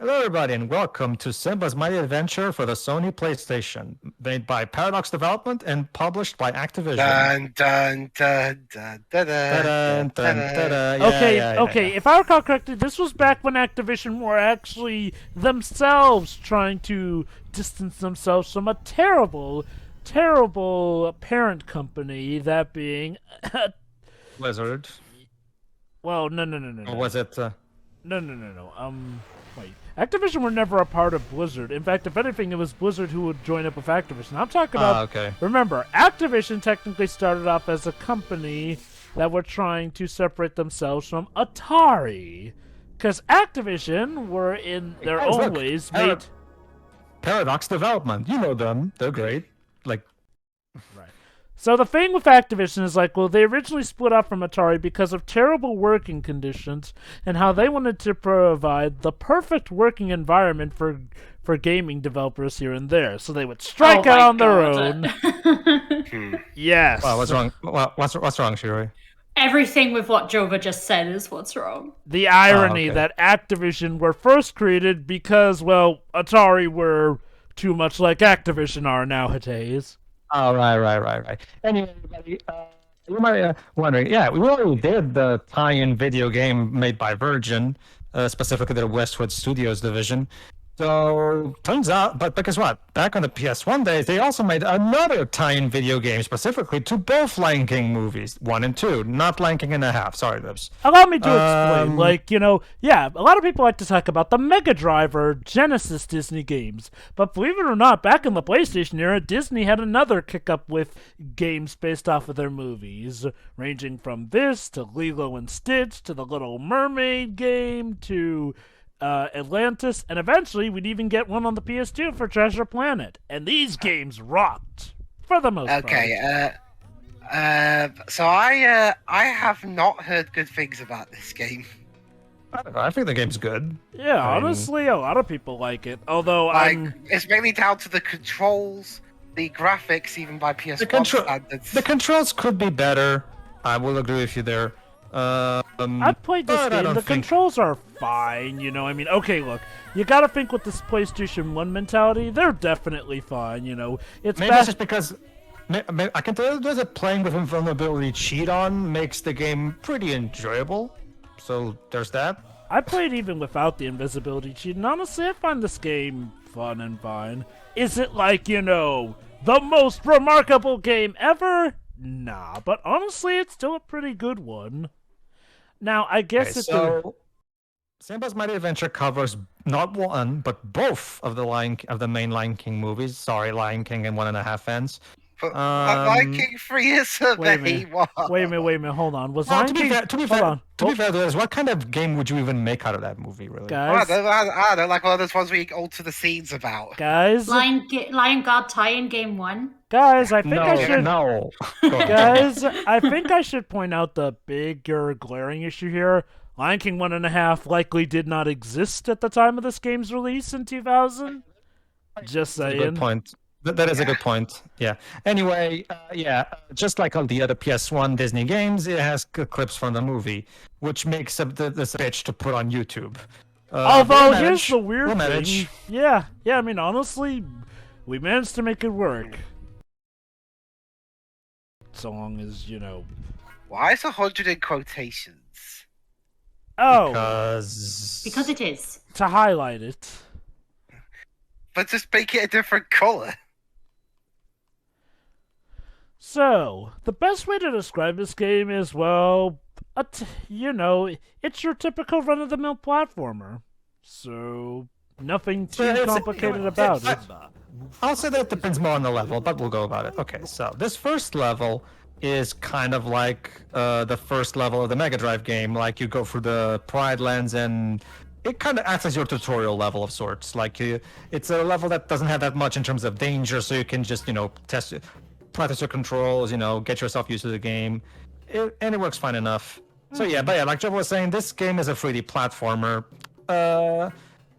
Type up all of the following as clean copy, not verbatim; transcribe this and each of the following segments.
Hello, everybody, and welcome to Simba's Mighty Adventure for the Sony PlayStation, made by Paradox Development and published by Activision. Dun dun dun dun dun Ta-da, dun dun, dun. ta-da. Yeah, Okay, yeah. okay. If I recall correctly, this was back when Activision were actually themselves trying to distance themselves from a terrible, terrible parent company. That being, Blizzard. well, no. Or was it? No. Wait. Activision were never a part of Blizzard. In fact, if anything, it was Blizzard who would join up with Activision. I'm talking about. Okay. Remember, Activision technically started off as a company that were trying to separate themselves from Atari, because Activision were in their Guys, own look, ways made. Paradox Development. You know them. They're great. Like, So the thing with Activision is like, well, they originally split up from Atari because of terrible working conditions and how they wanted to provide the perfect working environment for gaming developers here and there. So they would strike out on their own. Yes. wow, what's wrong? What's wrong, Shiri? Everything with what Jova just said is what's wrong. The irony okay. that Activision were first created because, well, Atari were too much like Activision are nowadays. Oh, right. Anyway, everybody, you might be wondering, yeah, we already did the tie-in video game made by Virgin, specifically their Westwood Studios division. So, turns out, but because what? Back on the PS1 days, they also made another tie-in video game specifically to both Lion King movies, 1 and 2, not Lion King and a half. Sorry, Libs. Allow me to explain. A lot of people like to talk about the Mega Drive or Genesis Disney games. But believe it or not, back in the PlayStation era, Disney had another kick-up with games based off of their movies, ranging from this to Lilo and Stitch to the Little Mermaid game to Atlantis, and eventually we'd even get one on the PS2 for Treasure Planet. And these games rocked, for the most part. Okay, so I have not heard good things about this game. I don't know, I think the game's good. Yeah, I mean- honestly, a lot of people like it. Although Like, it's mainly down to the controls, the graphics, even by PS1 standards. The controls could be better. I will agree with you there. I played this but I game. don't The think- controls are fine, okay, look, you gotta think with this PlayStation 1 mentality, they're definitely fine, It's Maybe best. it's just because I can tell you that playing with invulnerability cheat on makes the game pretty enjoyable. So there's that. I played even without the invisibility cheat, and honestly, I find this game fun and fine. Is it like, the most remarkable game ever? Nah, but honestly, it's still a pretty good one. Now, I guess Okay, so Simba's Mighty Adventure covers not one but both of the main Lion King movies. Sorry, Lion King and 1.5 fans. But Lion King 3 is a Wait a very minute. Wait a minute, hold on. Was Well, Lion King... to be fair, Liz, what kind of game would you even make out of that movie, really? Guys, I don't like one of those ones where you alter the scenes about. guys, Lion God tie-in game 1. guys, I think I should... No. Go on. Guys, I think I should point out the bigger glaring issue here. Lion King 1.5 likely did not exist at the time of this game's release in 2000. Just That's a saying. good point. That is a good point. Yeah. Anyway, just like all the other PS1 Disney games, it has clips from the movie, which makes up this bitch to put on YouTube. Although, we'll here's manage. the weird We'll thing. manage. Yeah, I mean, honestly, we managed to make it work. So long as, Why is 100 in quotations? Oh, Because it is. to highlight it. But just make it a different color. So, the best way to describe this game is, well, it's your typical run-of-the-mill platformer. So, nothing too complicated about it. I'll say that depends more on the level, but we'll go about it. Okay, so this first level is kind of like the first level of the Mega Drive game. Like, you go through the Pride Lands and it kind of acts as your tutorial level of sorts. Like, it's a level that doesn't have that much in terms of danger, so you can just, practice your controls, get yourself used to the game. And it works fine enough. So yeah, like Jeff was saying, this game is a 3D platformer.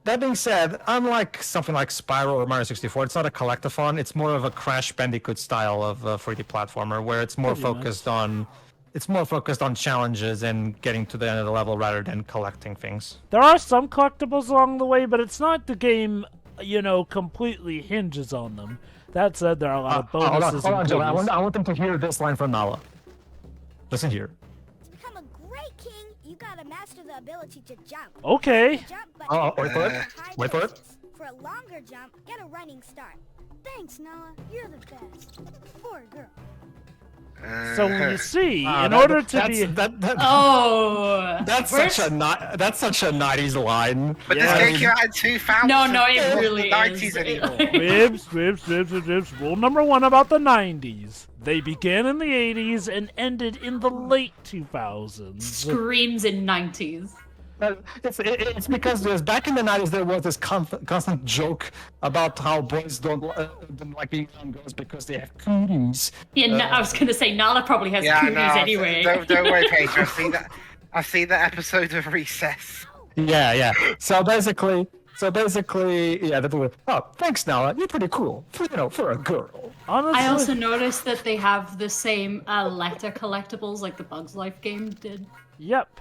That being said, unlike something like Spyro or Mario 64, it's not a collectathon. It's more of a Crash Bandicoot style of 3D platformer, where it's more focused on it's more focused on challenges and getting to the end of the level rather than collecting things. There are some collectibles along the way, but it's not the game, completely hinges on them. That said, there are a lot of bonuses Hold on, and Joe. I goodies. want them to hear this line from Nala. Listen here. To become a great king, you gotta master the ability to jump. Okay. The jump button Wait for it. for high Wait for it. places. For a longer jump, get a running start. Thanks, Noah. You're the best. Poor girl. So you see, Wow, in that- order to that's- be... Oh. That's Where's- such a 90s line. But Yeah. this game came out in 2000. No, it It's not really the 90s is. anymore. Ribs. Rule number 1 about the 90s. They began in the 80s and ended in the late 2000s. Screams in 90s. It's because back in the 90s there was this constant joke about how boys don't like being young girls because they have cooties. Yeah, I was gonna say Nala probably has Yeah, cooties no, anyway. Don't worry, Pedro. I've seen that episode of Recess. Yeah. So basically, yeah. Oh, thanks, Nala. You're pretty cool. For a girl. Honestly, I also noticed that they have the same letter collectibles like the Bugs Life game did. Yep.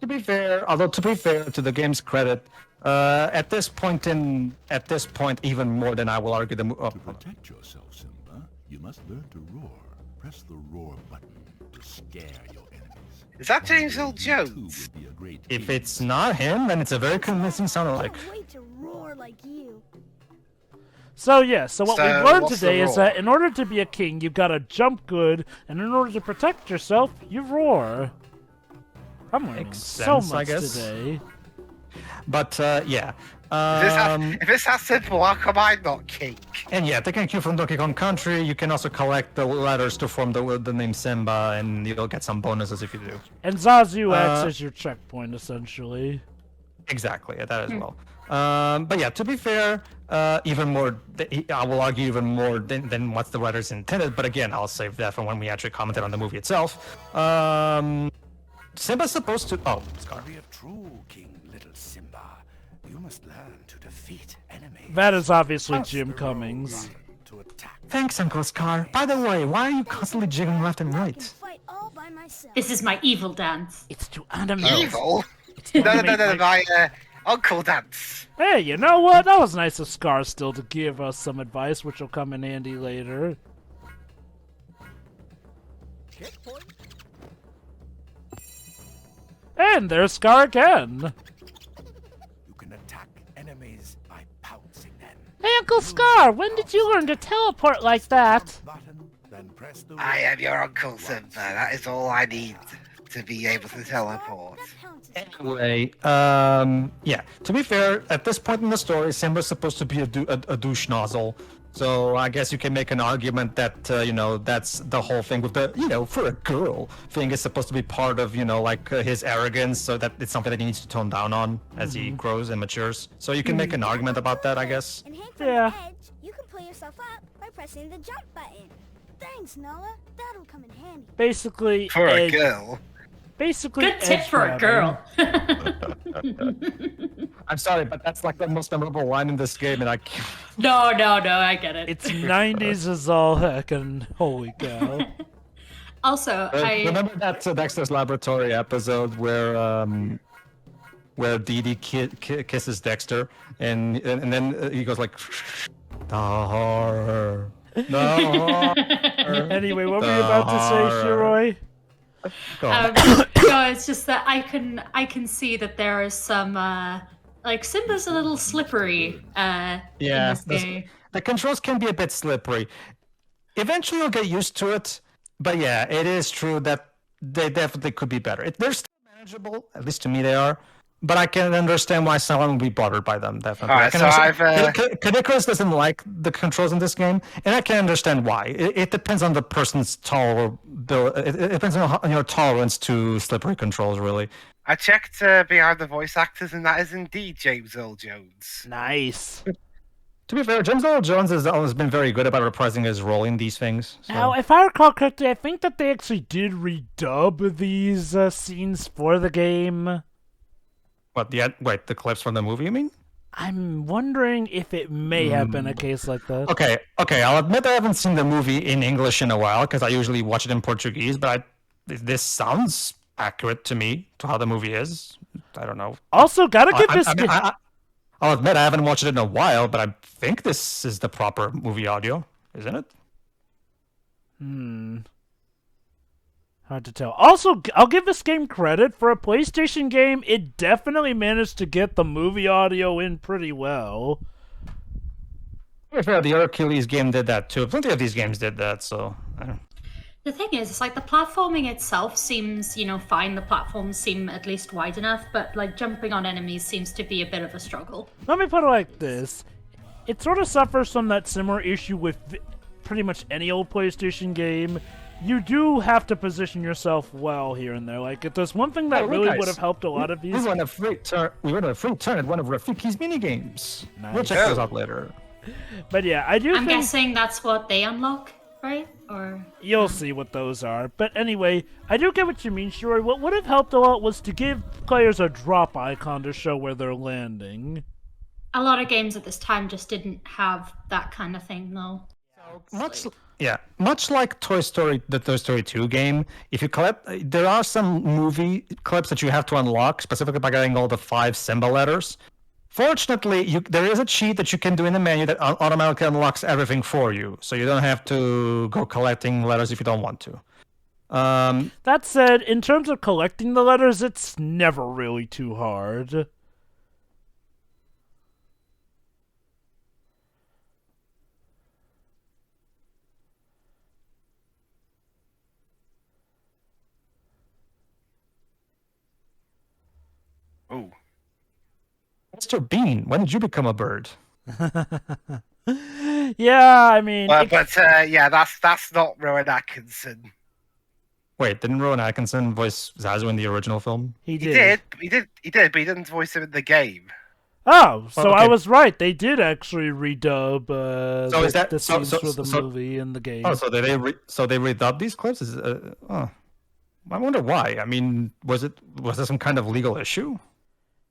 To be fair to the game's credit, at this point, even more than I will argue the. To protect yourself, Simba, you must learn to roar. Press the roar button to scare your enemies. Is that James Earl You Jones? will be a great If king. it's not him, then it's a very convincing sound-alike. Can't wait to roar like you. So what we've So, learned what's today the is roar? that in order to be a king, you've got to jump good, and in order to protect yourself, you roar. I'm learning Makes so sense, I much guess. today. But yeah. If it's that simple, how come I'm not king? And yeah, taking a cue from Donkey Kong Country, you can also collect the letters to form the name Simba, and you'll get some bonuses if you do. And Zazu acts as your checkpoint, essentially. Exactly, that as well. But yeah, to be fair, even more, I will argue even more than what the writers intended. But again, I'll save that for when we actually commented on the movie itself. Simba's supposed to. Oh, Scar. To be a true king, little Simba, you must learn to defeat enemies. That is obviously Jim Cummings. To attack. Thanks, Uncle Scar. By the way, why are you constantly jiggling left and I can right? fight all by myself. This is my evil dance. It's to animate. Evil? to No, animate my uncle dance. Hey, you know what? That was nice of Scar still to give us some advice, which will come in handy later. And there's Scar again. You can attack enemies by pouncing them. Hey, Uncle Scar, when did you learn to teleport like that? Button, then press the I am your Uncle Simba. That is all I need to be able to teleport. That counts as Anyway, yeah. To be fair, at this point in the story, Simba's supposed to be a douche nozzle. So I guess you can make an argument that that's the whole thing with the for a girl thing is supposed to be part of his arrogance, so that it's something that he needs to tone down on as he grows and matures. So you can make an argument about that, I guess. And hang from Yeah. the edge, you can pull yourself up by pressing the jump button. Thanks, Nala. That'll come in handy. Basically, For a edge- girl. Basically, Good tip edge for a grabbing. girl. I'm sorry, but that's like the most memorable line in this game, and I can't. No, I get it. It's 90s as all heck, and holy cow. Also, I Remember that Dexter's Laboratory episode where Dee Dee kisses Dexter, and then he goes like, the horror, the horror. Anyway, what were you about to say, Shiroi? Go on. no, it's just that I can see that there is some like Simba's a little slippery in Yeah, this game. the controls can be a bit slippery. Eventually, you'll get used to it, but yeah, it is true that they definitely could be better. They're still manageable, at least to me they are. But I can understand why someone would be bothered by them, definitely. Alright, I can so understand- Kanikas doesn't like the controls in this game, and I can understand why. It depends on the person's it depends on your tolerance to slippery controls, really. I checked behind the voice actors, and that is indeed James Earl Jones. Nice. To be fair, James Earl Jones has always been very good about reprising his role in these things. So. Now, if I recall correctly, I think that they actually did redub these scenes for the game. What? Wait, the clips from the movie, you mean? I'm wondering if it may have been a case like that. Okay. I'll admit I haven't seen the movie in English in a while because I usually watch it in Portuguese, but this sounds accurate to me to how the movie is. I don't know. Also, gotta give this. I'll admit I haven't watched it in a while, but I think this is the proper movie audio, isn't it? Hard to tell. Also, I'll give this game credit. For a PlayStation game, it definitely managed to get the movie audio in pretty well. Yeah, the Hercules game did that too. Plenty of these games did that, so... The thing is, it's like the platforming itself seems, fine. The platforms seem at least wide enough, but like jumping on enemies seems to be a bit of a struggle. Let me put it like this. It sort of suffers from that similar issue with pretty much any old PlayStation game. You do have to position yourself well here and there. Like, if there's one thing that really would have helped a lot of these... We won a free turn at one of Rafiki's minigames. Nice. We'll check those out later. But yeah, I'm guessing that's what they unlock, right? Or you'll see what those are. But anyway, I do get what you mean, Shuri. What would have helped a lot was to give players a drop icon to show where they're landing. A lot of games at this time just didn't have that kind of thing, though. Much like Toy Story, the Toy Story 2 game, if you collect, there are some movie clips that you have to unlock, specifically by getting all the 5 Simba letters. Fortunately, there is a cheat that you can do in the menu that automatically unlocks everything for you, so you don't have to go collecting letters if you don't want to. That said, in terms of collecting the letters, it's never really too hard. Oh. Mr. Bean, when did you become a bird? Yeah, I mean... yeah, that's not Rowan Atkinson. Wait, didn't Rowan Atkinson voice Zazu in the original film? He did, but he didn't voice him in the game. Oh, so okay. I was right. They did actually redub the scenes for the movie in the game. Oh, so they redubbed these clips? I wonder why. I mean, was there some kind of legal issue?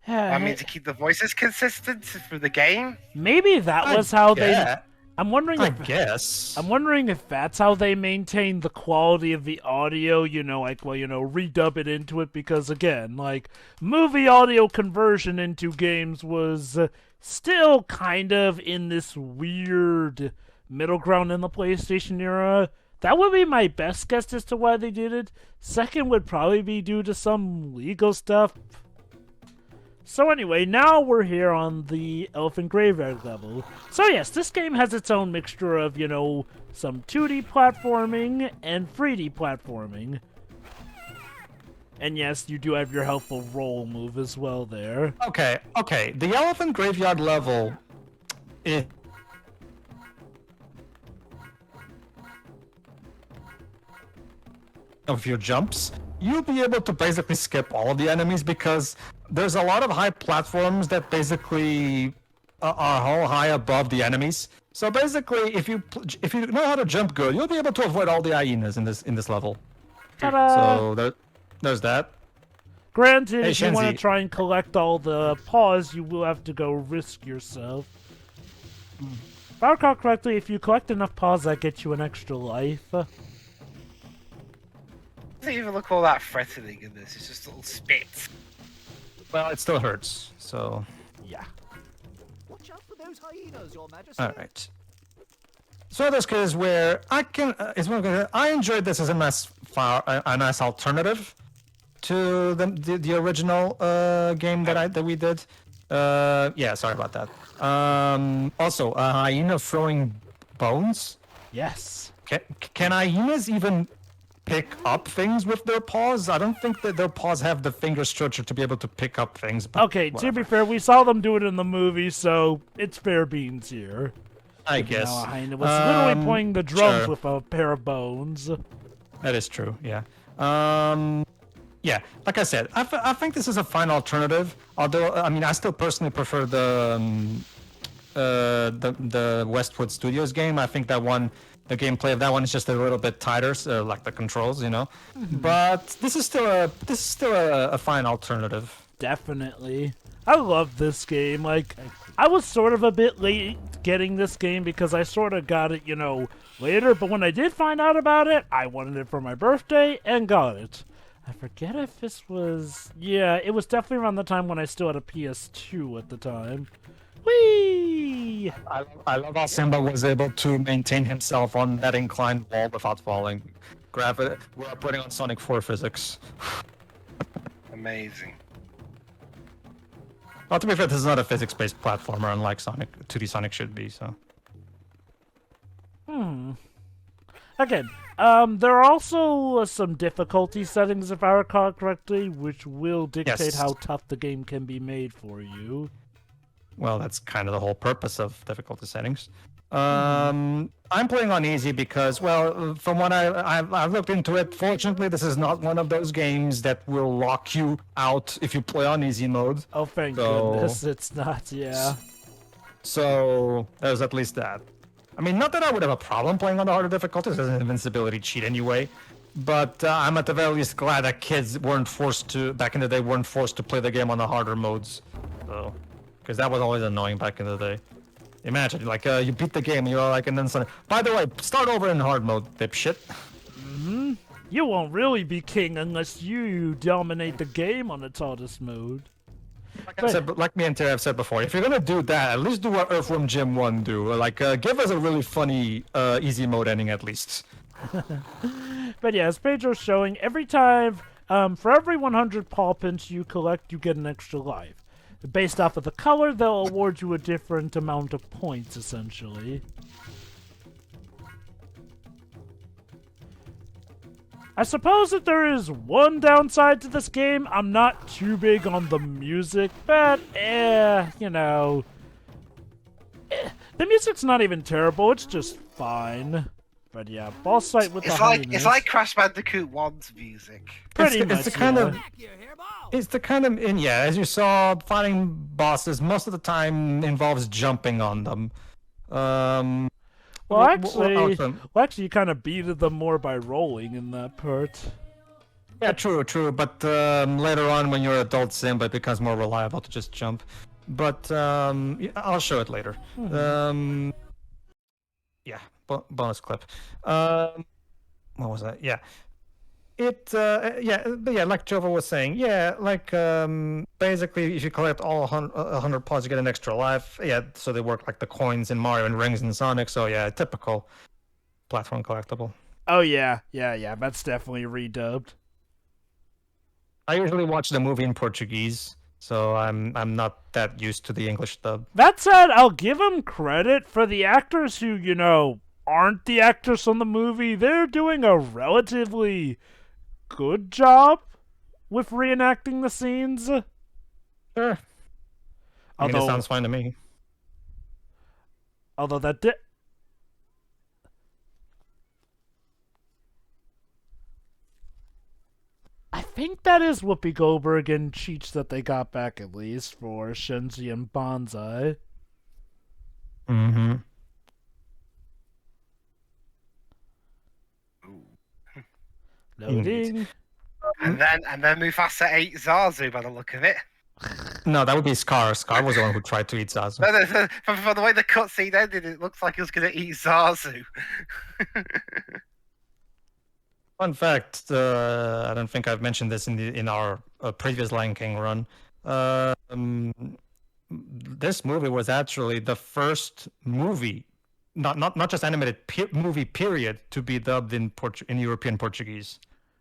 I mean, to keep the voices consistent for the game. Maybe that was how they. I'm wondering. I guess. I'm wondering if that's how they maintain the quality of the audio. Redub it into it because again, like movie audio conversion into games was still kind of in this weird middle ground in the PlayStation era. That would be my best guess as to why they did it. Second would probably be due to some legal stuff. So anyway, now we're here on the Elephant Graveyard level. So yes, this game has its own mixture of, some 2D platforming and 3D platforming. And yes, you do have your helpful roll move as well there. Okay. The Elephant Graveyard level of your jumps, you'll be able to basically skip all of the enemies because there's a lot of high platforms that basically are high above the enemies. So basically, if you know how to jump good, you'll be able to avoid all the hyenas in this level. Ta-da! So there's that. Granted, Hey, if you want to Shenzi. try and collect all the paws, you will have to go risk yourself. If I recall correctly, if you collect enough paws, that gets you an extra life. Doesn't even look all that threatening in this. It's just little spits. Well, it still hurts. So Yeah. Watch out for those hyenas, Your Majesty. all right. So this case where I enjoyed this as a nice alternative to the original game that we did. Yeah, sorry about that. Also, a hyena throwing bones. Yes. Can hyenas even pick up things with their paws? I don't think that their paws have the finger structure to be able to pick up things. But Okay, whatever. to be fair, we saw them do it in the movie, so it's fair beans here. I guess. Now, a hyena was literally playing the drums sure. with a pair of bones. That is true. Yeah. Yeah. Like I said, I think this is a fine alternative. Although, I mean, I still personally prefer the Westwood Studios game. I think that one, the gameplay of that one is just a little bit tighter, so like the controls, But this is still a fine alternative. Definitely. I love this game. Like, I was sort of a bit late getting this game because I sort of got it, later. But when I did find out about it, I wanted it for my birthday and got it. I forget if this was... Yeah, it was definitely around the time when I still had a PS2 at the time. Whee! I love how Simba was able to maintain himself on that inclined wall without falling. Gravity. We're operating on Sonic 4 physics. Amazing. Well, to be fair, this is not a physics-based platformer, unlike Sonic 2D Sonic should be. So. Again, there are also some difficulty settings, if I recall correctly, which will dictate how tough the game can be made for you. Well, that's kind of the whole purpose of difficulty settings. I'm playing on easy because, well, from what I've looked into it, fortunately, this is not one of those games that will lock you out if you play on easy mode. Oh, thank goodness it's not, yeah. So, there's at least that. I mean, not that I would have a problem playing on the harder difficulties, there's an invincibility cheat anyway, but I'm at the very least glad that kids weren't forced to, back in the day, weren't forced to play the game on the harder modes. So, because that was always annoying back in the day. Imagine, like, you beat the game, and you're like, and then suddenly, by the way, start over in hard mode, dipshit. You won't really be king unless you dominate the game on its hardest mode. Like me and Terry have said before, if you're gonna do that, at least do what Earthworm Jim 1 do. Like, give us a really funny, easy mode ending at least. But yeah, as Pedro's showing, every time, for every 100 paw prints you collect, you get an extra life. Based off of the color, they'll award you a different amount of points, essentially. I suppose that there is one downside to this game. I'm not too big on the music, but, the music's not even terrible, it's just fine. But yeah, boss fight with It's like Crash Bandicoot 1's music. Pretty much, it's the kind of, and yeah, as you saw, fighting bosses most of the time involves jumping on them. Well, actually, you kind of beat them more by rolling in that part. Yeah, true. But later on, when you're adult Simba, it becomes more reliable to just jump. But I'll show it later. Yeah, bonus clip. What was that? Yeah. But yeah, like Jova was saying, basically, if you collect all 100 pods, you get an extra life. Yeah, so they work like the coins in Mario and rings in Sonic. So yeah, typical platform collectible. Oh yeah, that's definitely redubbed. I usually watch the movie in Portuguese, so I'm not that used to the English dub. That said, I'll give them credit for the actors who, aren't the actors from the movie. They're doing a relatively good job with reenacting the scenes. Sure. I mean, it sounds fine to me. Although that did... I think that is Whoopi Goldberg and Cheech that they got back, at least, for Shenzi and Banzai. Mm-hmm. Loading. And then Mufasa ate Zazu by the look of it. No, that would be Scar. Scar was the one who tried to eat Zazu. No, from the way the cutscene ended, it looks like he was going to eat Zazu. Fun fact, I don't think I've mentioned this in our previous Lion King run. This movie was actually the first movie, not just animated movie period, to be dubbed in European Portuguese.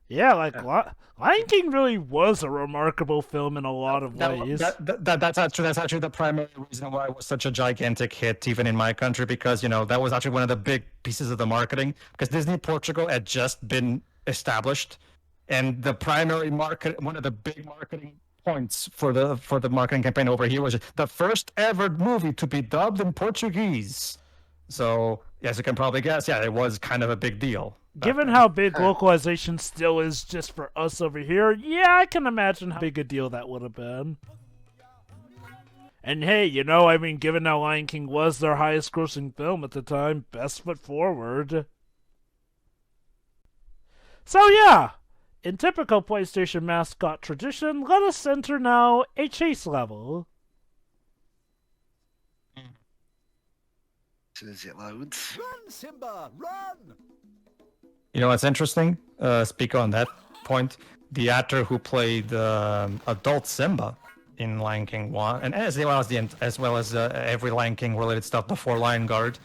Yeah, Lion King really was a remarkable film in a lot of ways. That's actually the primary reason why it was such a gigantic hit, even in my country, because that was actually one of the big pieces of the marketing. Because Disney Portugal had just been established, and the primary market, one of the big marketing points for the marketing campaign over here was the first ever movie to be dubbed in Portuguese. So, as you can probably guess, yeah, it was kind of a big deal. Given how big localization still is just for us over here, yeah, I can imagine how big a deal that would have been. And hey, given how Lion King was their highest grossing film at the time, best foot forward. So yeah, in typical PlayStation mascot tradition, let us enter now a chase level. As soon as it loads. Run, Simba, run! You know what's interesting? Speak on that point. The actor who played adult Simba in Lion King 1, and as well as every Lion King related stuff before Lion Guard,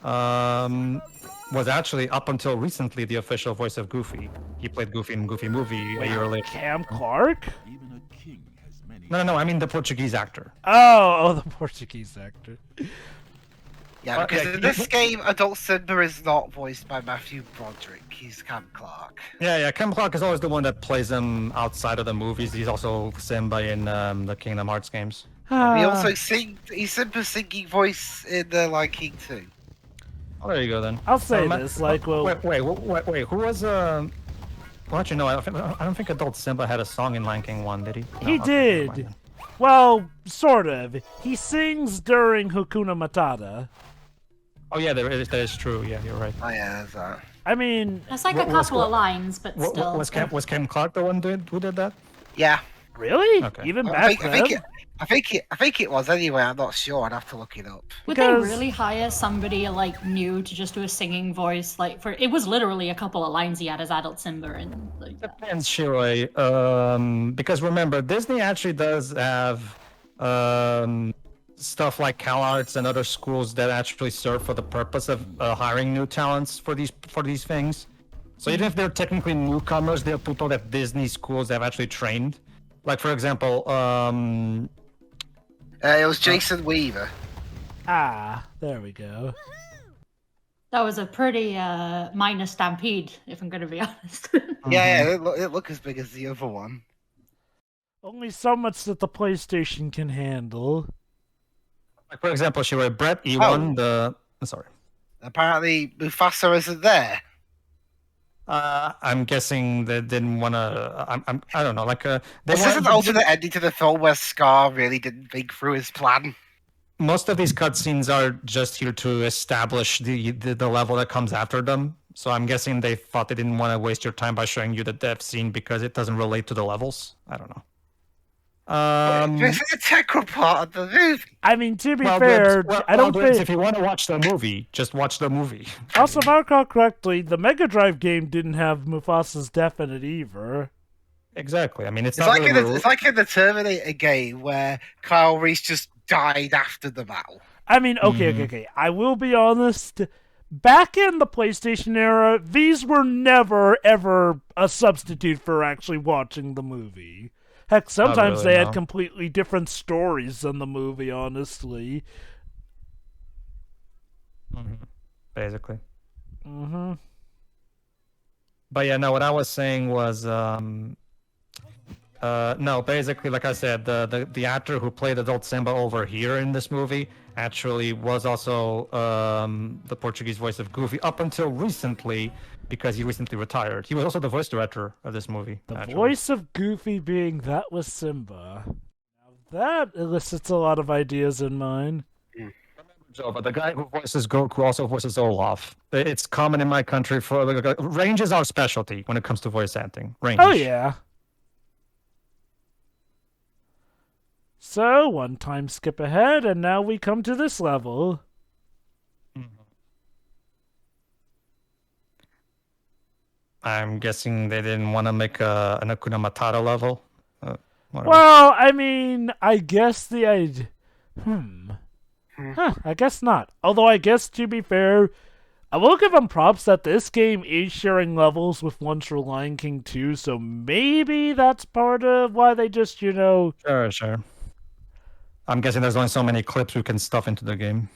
was actually up until recently the official voice of Goofy. He played Goofy in Goofy Movie a year later. Cam Clark? Even a king has many. No, I mean the Portuguese actor. Oh, the Portuguese actor. Yeah, because in this game, adult Simba is not voiced by Matthew Broderick. He's Cam Clark. Yeah, Cam Clark is always the one that plays him outside of the movies. He's also Simba in the Kingdom Hearts games. He also he's Simba's singing voice in the Lion King 2. Oh, there you go then. I'll say this, like, well... Wait, who was, well, actually, no, I don't think adult Simba had a song in Lion King 1, did he? He No, did. okay, Well, sort of. He sings during Hakuna Matata. Oh, yeah, that is true. Yeah, you're right. Oh yeah, there's that. I mean... There's like a couple of lines, but still. Was Cam Clark the one who did that? Yeah. Really? Okay. Even I back think, then? I think it was anyway. I'm not sure. I'd have to look it up. Would Because- they really hire somebody like new to just do a singing voice? Like for it was literally a couple of lines he had as adult Simba and like that. Depends, Shiroi. Because remember, Disney actually does have stuff like CalArts and other schools that actually serve for the purpose of hiring new talents for these things. So even if they're technically newcomers, they're people that Disney schools have actually trained. Like for example, It was Jason Weaver. Ah, there we go. That was a pretty minor stampede, if I'm gonna be honest. Yeah, it look as big as the other one. Only so much that the PlayStation can handle. Like for example, Shiroi, Brett E1, sorry. Apparently, Mufasa isn't there. I'm guessing they didn't want to. I don't know. Like This is an alternate ending to the film where Scar really didn't think through his plan. Most of these cutscenes are just here to establish the level that comes after them. So I'm guessing they thought they didn't want to waste your time by showing you the death scene because it doesn't relate to the levels. I don't know. This is a integral part of the movie. I mean, to be fair, I don't think... If you want to watch the movie, just watch the movie. Also, if I recall correctly, the Mega Drive game didn't have Mufasa's death in it either. Exactly. I mean, it's It's not like it's like in the Terminator game where Kyle Reese just died after the battle. I mean, okay. I will be honest. Back in the PlayStation era, these were never, ever a substitute for actually watching the movie. Heck, sometimes really, they had no. completely different stories than the movie, honestly. Basically. Mm-hmm. But yeah, no. What I was saying was, no. Basically, like I said, the actor who played adult Simba over here in this movie actually was also the Portuguese voice of Goofy up until recently, because he recently retired. He was also the voice director of this movie. The voice of Goofy being that was Simba. Now that elicits a lot of ideas in mine. But the guy who voices Goku also voices Olaf. It's common in my country for range is our specialty when it comes to voice acting. Range. Oh yeah. So, one time skip ahead, and now we come to this level. I'm guessing they didn't want to make an Hakuna Matata level. Well, I mean, I guess the idea... I guess not. Although I guess, to be fair, I will give them props that this game is sharing levels with ones for Lion King 2, so maybe that's part of why they just, Sure. I'm guessing there's only so many clips we can stuff into the game.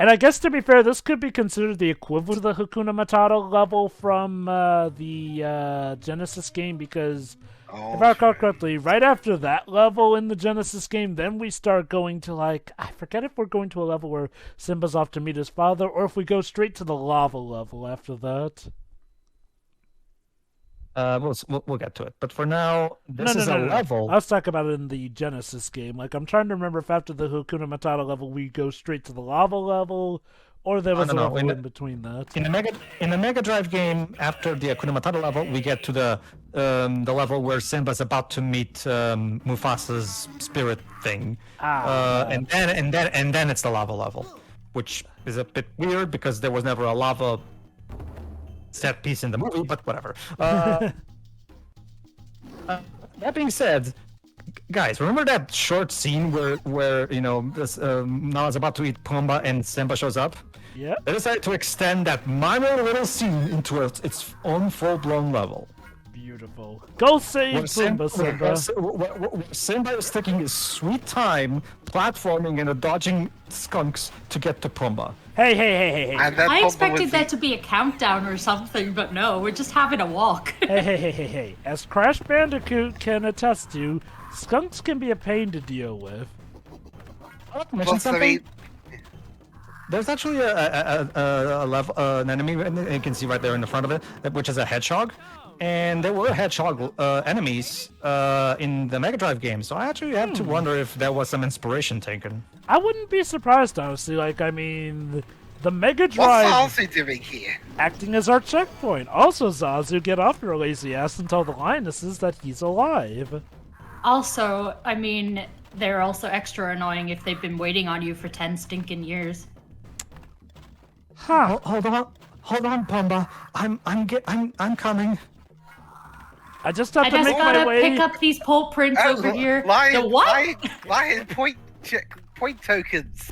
And I guess, to be fair, this could be considered the equivalent of the Hakuna Matata level from the Genesis game, because, if I recall correctly, right after that level in the Genesis game, then we start going to, I forget if we're going to a level where Simba's off to meet his father, or if we go straight to the lava level after that. We'll get to it. But for now, this is a level. Let's talk about it in the Genesis game. I'm trying to remember if after the Hakuna Matata level we go straight to the lava level, or there was a level in between that. In the Mega Drive game, after the Hakuna Matata level, we get to the level where Simba's about to meet Mufasa's spirit thing, and then it's the lava level. which is a bit weird because there was never a lava set piece in the movie, but whatever. That being said, guys, remember that short scene where Nala's about to eat Pumbaa and Simba shows up? Yeah. They decided to extend that minor little scene into its own full-blown level. Beautiful. Go save Simba, Simba. Simba is taking his sweet time platforming and dodging skunks to get to Pumbaa. Hey. I expected there to be a countdown or something, but no, we're just having a walk. Hey. As Crash Bandicoot can attest to, skunks can be a pain to deal with. I'd like to mention something. There's actually a level, an enemy, and you can see right there in the front of it, which is a hedgehog. And there were hedgehog enemies in the Mega Drive game, so I actually have to wonder if there was some inspiration taken. I wouldn't be surprised, honestly. The Mega Drive... What's Zazu doing here? Acting as our checkpoint. Also, Zazu, get off your lazy ass and tell the lionesses that he's alive. Also, they're also extra annoying if they've been waiting on you for 10 stinking years. Huh. Hold on, Pumbaa. I'm coming. I just have to make my way. Pick up these paw prints over here. Lion point tokens.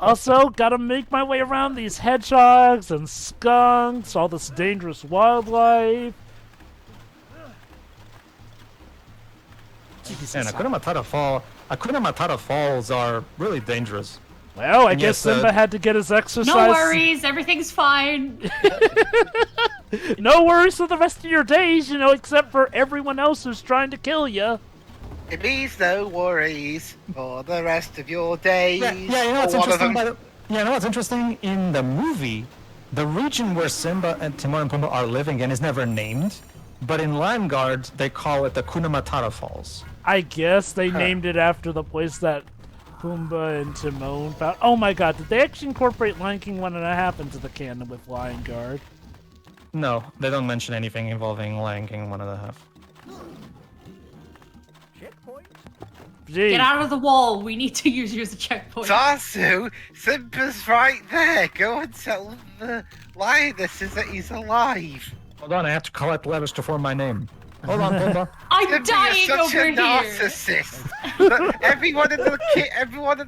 Also, gotta make my way around these hedgehogs and skunks, all this dangerous wildlife. And Hakuna Matata Falls are really dangerous. Well, I guess Simba had to get his exercise. No worries, everything's fine. No worries for the rest of your days, except for everyone else who's trying to kill you. It means no worries for the rest of your days. Yeah, you know what's interesting? What's interesting? In the movie, the region where Simba and Timon and Pumbaa are living in is never named, but in Landguard, they call it the Hakuna Matata Falls. I guess they named it after the place that Pumbaa and Timon found. Oh my god, did they actually incorporate Lion King 1.5 into the canon with Lion Guard? No, they don't mention anything involving Lion King 1.5. Get out of the wall. We need to use you as a checkpoint. Zazu, Simba's right there. Go and tell the lionesses that he's alive. Hold on, I have to collect letters to form my name. Hold on, Pumbaa. I'm Simba, dying you're such over a narcissist. That everyone in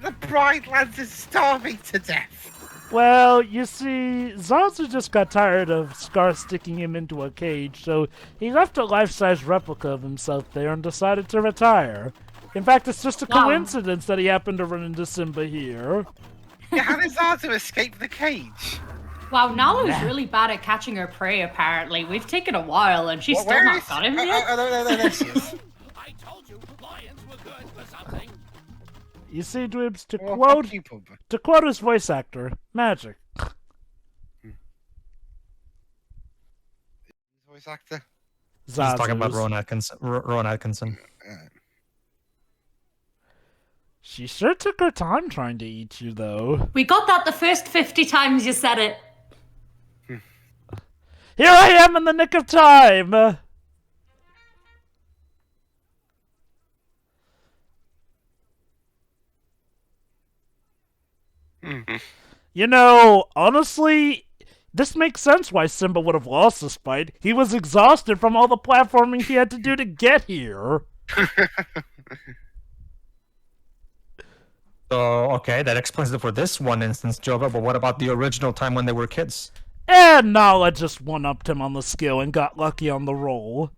the Pride Lands is starving to death. Well, you see, Zazu just got tired of Scar sticking him into a cage, so he left a life-size replica of himself there and decided to retire. In fact, it's just a coincidence that he happened to run into Simba here. Yeah, how did Zazu escape the cage? Wow, Nala's really bad at catching her prey, apparently. We've taken a while, and she's still not got him yet. No, there she is. I told you, lions were good for something. You see, Dwebs, to Pumbaa. quote his voice actor, magic. Voice actor? He's talking about Rowan Atkinson. She sure took her time trying to eat you, though. We got that the first 50 times you said it. Here I am in the nick of time! Honestly, this makes sense why Simba would have lost this fight. He was exhausted from all the platforming he had to do to get here. So, okay, that explains it for this one instance, Jova, but what about the original time when they were kids? And Nala just one-upped him on the skill and got lucky on the roll.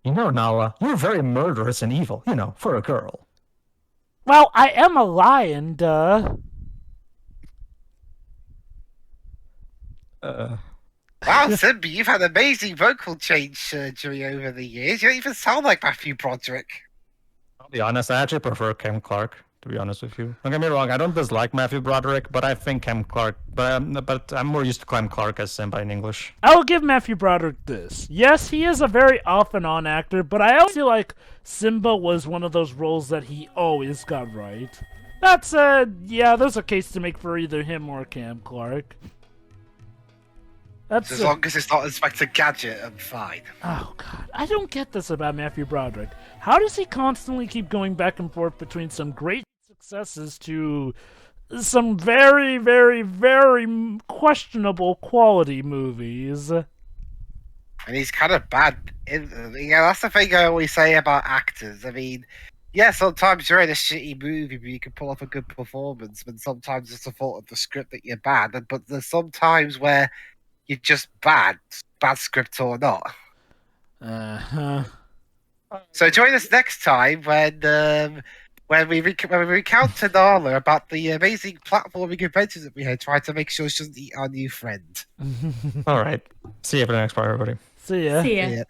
Nala, you're very murderous and evil, for a girl. Well, I am a lion, duh. Wow, Simba, you've had amazing vocal change surgery over the years. You don't even sound like Matthew Broderick. I'll be honest, I actually prefer Kem Clark, to be honest with you. Don't get me wrong, I don't dislike Matthew Broderick, but I think Kem Clark, but I'm more used to Kem Clark as Simba in English. I will give Matthew Broderick this. Yes, he is a very off-and-on actor, but I always feel like Simba was one of those roles that he always got right. That said, yeah, there's a case to make for either him or Cam Clark. That's As long as it's not Inspector Gadget, I'm fine. Oh god, I don't get this about Matthew Broderick. How does he constantly keep going back and forth between some great successes to some very, very, very questionable quality movies? And he's kind of bad. That's the thing I always say about actors. I mean, yeah, sometimes you're in a shitty movie, but you can pull off a good performance. But sometimes it's the fault of the script that you're bad. But there's some times where you're just bad script or not. Uh-huh. So join us next time when we recount to Nala about the amazing platforming adventures that we had, trying to make sure she doesn't eat our new friend. All right. See you for the next part, everybody. See ya. See ya. Yeah.